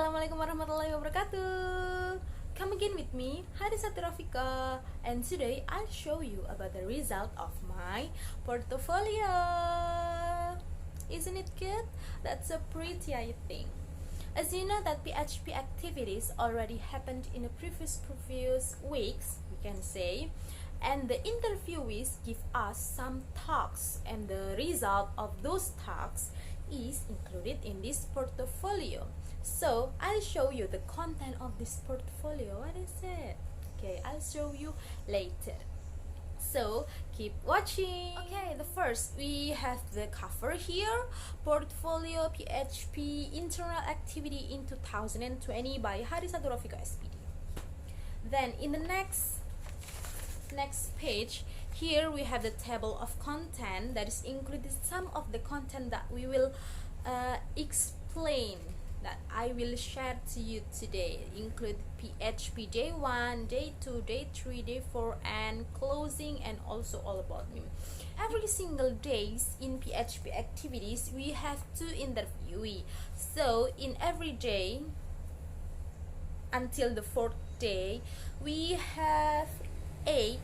Assalamualaikum warahmatullahi wabarakatuh. Come again with me, Hadisati Rafika, and today I'll show you about the result of my portfolio. Isn't it good? That's so pretty, I think. As you know that PHP activities already happened in the previous weeks, we can say, and the interviewees give us some talks, and the result of those talks is included in this portfolio. So I'll show you the content of this portfolio. What is it? Okay, I'll show you later. So keep watching. Okay, the first we have the cover here, portfolio PHP internal activity in 2020 by Hadisatu Rafika SPD. Then in the next page, here we have the table of content that is included some of the content that we will explain, that I will share to you today. Include PHP day 1, day 2, day 3, day 4, and closing, and also all about me. Every single days in PHP activities we have 2 interviewees. So in every day until the 4th day we have 8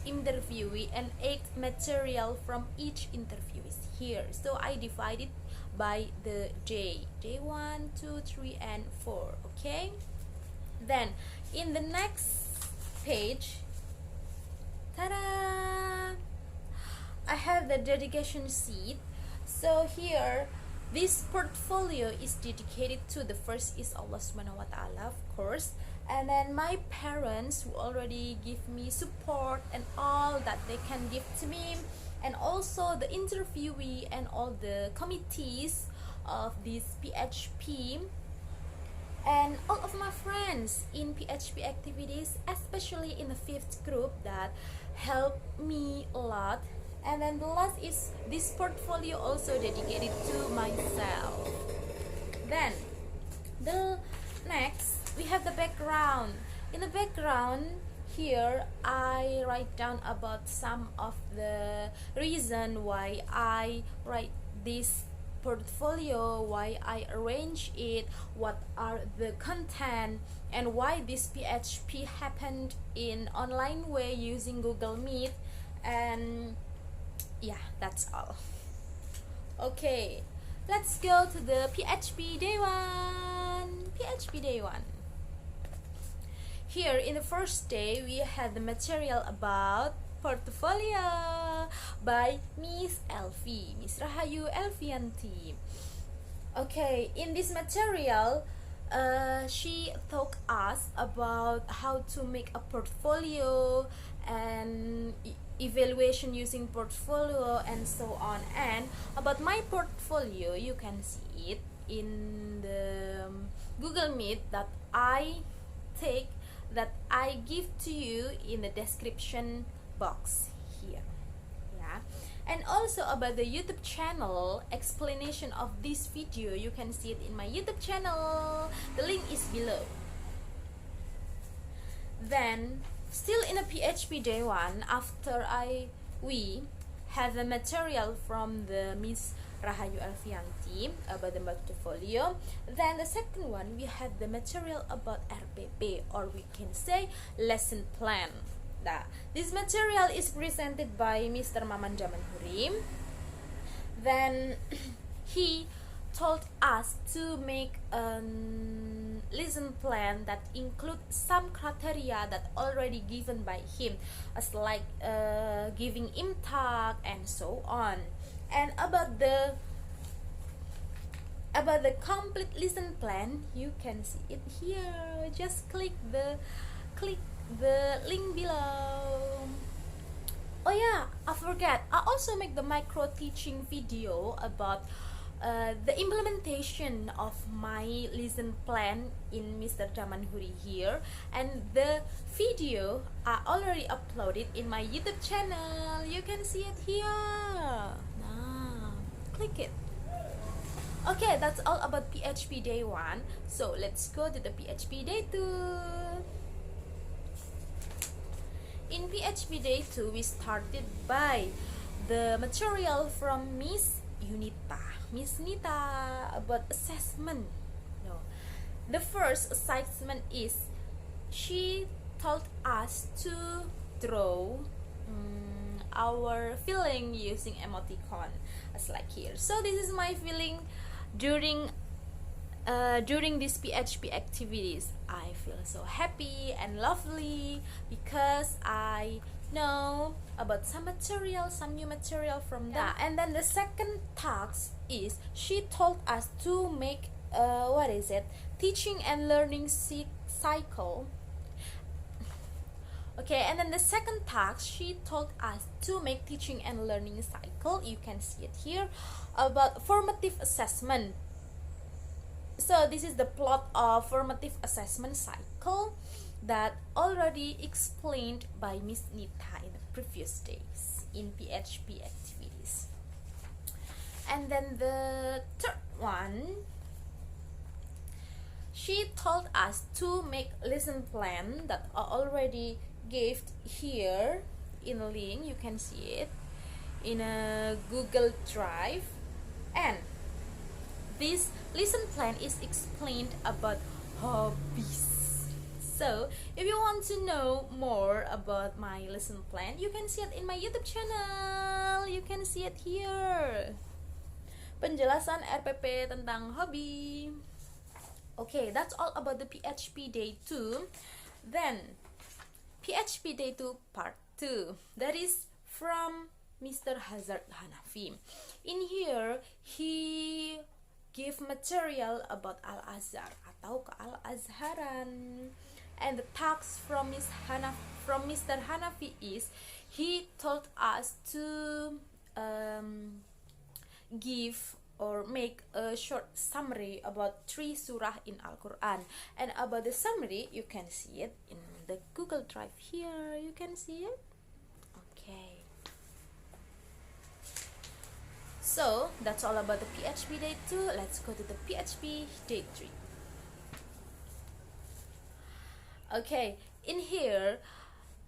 interviewee and 8 material from each interview is here. So I divided by the day 1, 2, 3, and 4. Okay, then in the next page, ta-da, I have the dedication sheet. So here this portfolio is dedicated to, the first is Allah Subhanahu wa Ta'ala, of course, and then my parents who already give me support and all that they can give to me, and also the interviewee and all the committees of this PHP, and all of my friends in PHP activities, especially in the 5th group, that helped me a lot. And then the last is this portfolio also dedicated to myself. Then the next we have the background. In the background here I write down about some of the reason why I write this portfolio, why I arrange it, what are the content, and why this PHP happened in online way using Google Meet. And yeah, that's all. Okay, let's go to the PHP day 1. PHP day 1. Here in the first day we had the material about portfolio by Miss Elvi, Miss Rahayu Elvianti. Okay, in this material she taught us about how to make a portfolio and evaluation using portfolio and so on. And about my portfolio, you can see it in the Google Meet that I give to you in the description box here. Yeah, and also about the YouTube channel, explanation of this video, you can see it in my YouTube channel. The link is below. Then still in a PHP day 1, after we have the material from the Miss Rahayu Alfianti about the portfolio. Then the second one, we have the material about RPP, or we can say lesson plan. This material is presented by Mr. Maman Jamanhuri. Then he told us to make a lesson plan that include some criteria that already given by him, as like giving impact and so on. And about the complete lesson plan, you can see it here. Just click the link below. Oh yeah, I forget, I also make the micro teaching video about the implementation of my lesson plan in Mr. Jamanhuri here, and the video I already uploaded in my YouTube channel. You can see it here. Now click it. Okay, that's all about PHP day 1. So let's go to the PHP day 2. In PHP day 2 we started by the material from Miss Nita about assessment. No. the first assignment is she told us to draw our feeling using emoticon, as like here. So this is my feeling during these PHP activities. I feel so happy and lovely because I know about some new material from them. And then the second task is she told us to make teaching and learning cycle. Okay, and then the second task, she told us to make teaching and learning cycle. You can see it here about formative assessment. So this is the plot of formative assessment cycle that already explained by Miss Nita in the previous days in PHP activities. And then the third one, she told us to make lesson plan that are already gave here in a link. You can see it in a Google Drive, and this lesson plan is explained about hobbies. So if you want to know more about my lesson plan, you can see it in my YouTube channel. You can see it here, penjelasan RPP tentang hobi. Okay, that's all about the PHP day 2. Then PHP day 2 part 2, that is from Mr. Hazard Hanafi. In here he give material about Al-Azhar atau Al-Azharan, and the task from Mr. Hanafi is he told us to give or make a short summary about 3 surah in Al-Quran. And about the summary, you can see it in the Google Drive here. You can see it. Okay, so that's all about the PHP day 2. Let's go to the PHP day 3. Okay, in here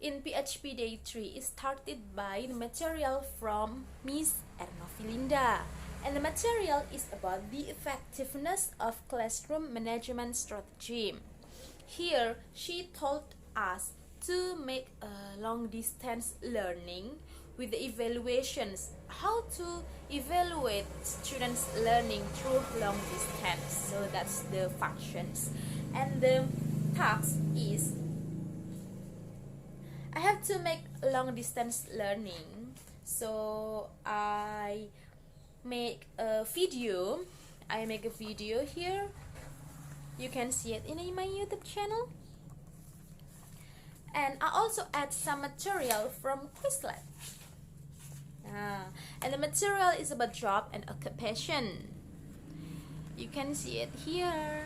in PHP day 3 is started by the material from Miss Ernofilinda. And the material is about the effectiveness of classroom management strategy. Here, she told us to make a long distance learning with the evaluations, how to evaluate students learning through long distance. So that's the functions. And the task is I have to make long distance learning. So I make a video. I make a video here. You can see it in my YouTube channel. And I also add some material from Quizlet. And the material is about job and occupation. You can see it here.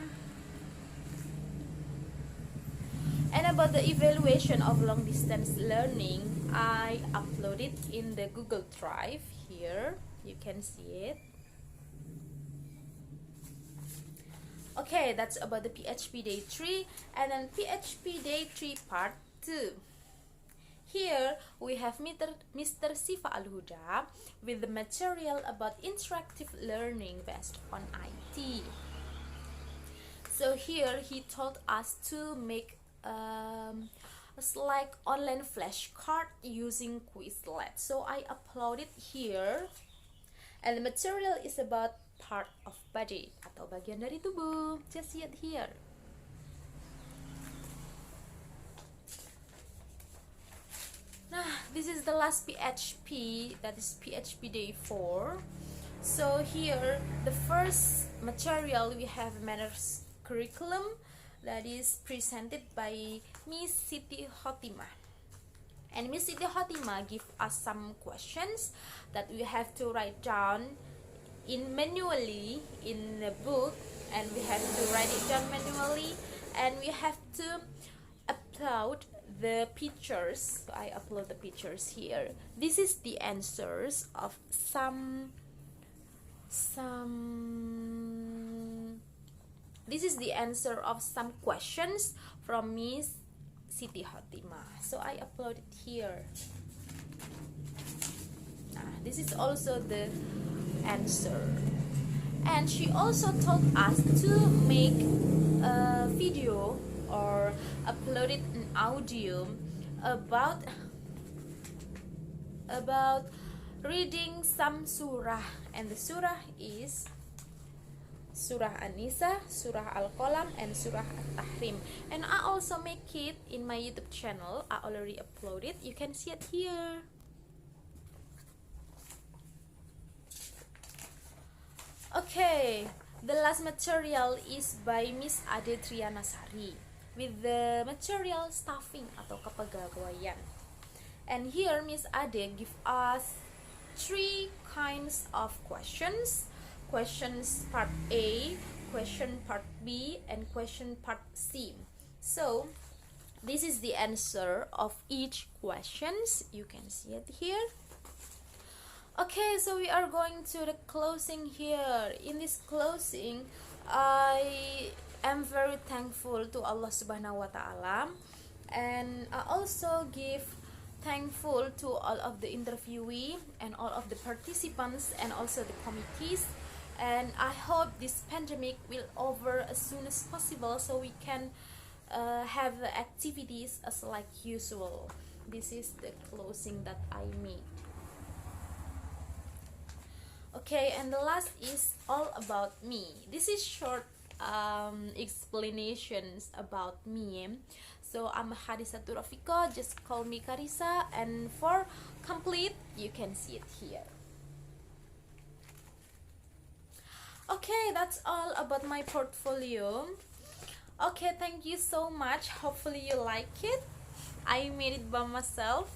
And about the evaluation of long distance learning, I upload it in the Google Drive here. You can see it. Okay, that's about the PHP day 3. And then PHP day 3 part 2. Here we have Mr. Siva Al-Huda with the material about interactive learning based on IT. So here he told us to make like online flashcard using Quizlet. So I upload it here. And the material is about part of body atau bagian dari tubuh. Just see it here. Nah, this is the last PHP, that is PHP day 4. So here, the first material we have manners curriculum that is presented by Miss Siti Hotimah. And Miss Siti Hotimah give us some questions that we have to write down manually in the book, and we have to write it down manually, and we have to upload the pictures. So I upload the pictures here. This is the answers of this is the answer of some questions from Miss Siti Hotimah. So I upload it here. This is also the answer. And she also told us to make or uploaded an audio about reading some surah, and the surah is Surah An-Nisa, Surah Al-Qalam, and Surah At-Tahrim. And I also make it in my YouTube channel. I already uploaded. You can see it here. Okay, the last material is by Miss Ade Trianasari with the material stuffing atau kepegawaian. And here Miss Ade give us 3 kinds of questions. Questions part A, question part B, and question part C. So this is the answer of each questions. You can see it here. Okay, so we are going to the closing here. In this closing, I am very thankful to Allah Subhanahu wa Ta'ala, and I also give thankful to all of the interviewee and all of the participants and also the committees. And I hope this pandemic will over as soon as possible, so we can have the activities as like usual. This is the closing that I made. Okay, and the last is all about me. This is short explanations about me. So I'm Hadisatul Rafika, just call me Karisa, and for complete you can see it here. Okay, that's all about my portfolio. Okay, thank you so much. Hopefully you like it. I made it by myself.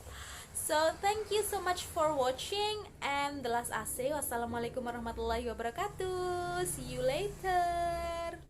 So thank you so much for watching, and the last I say, wassalamualaikum warahmatullahi wabarakatuh. See you later.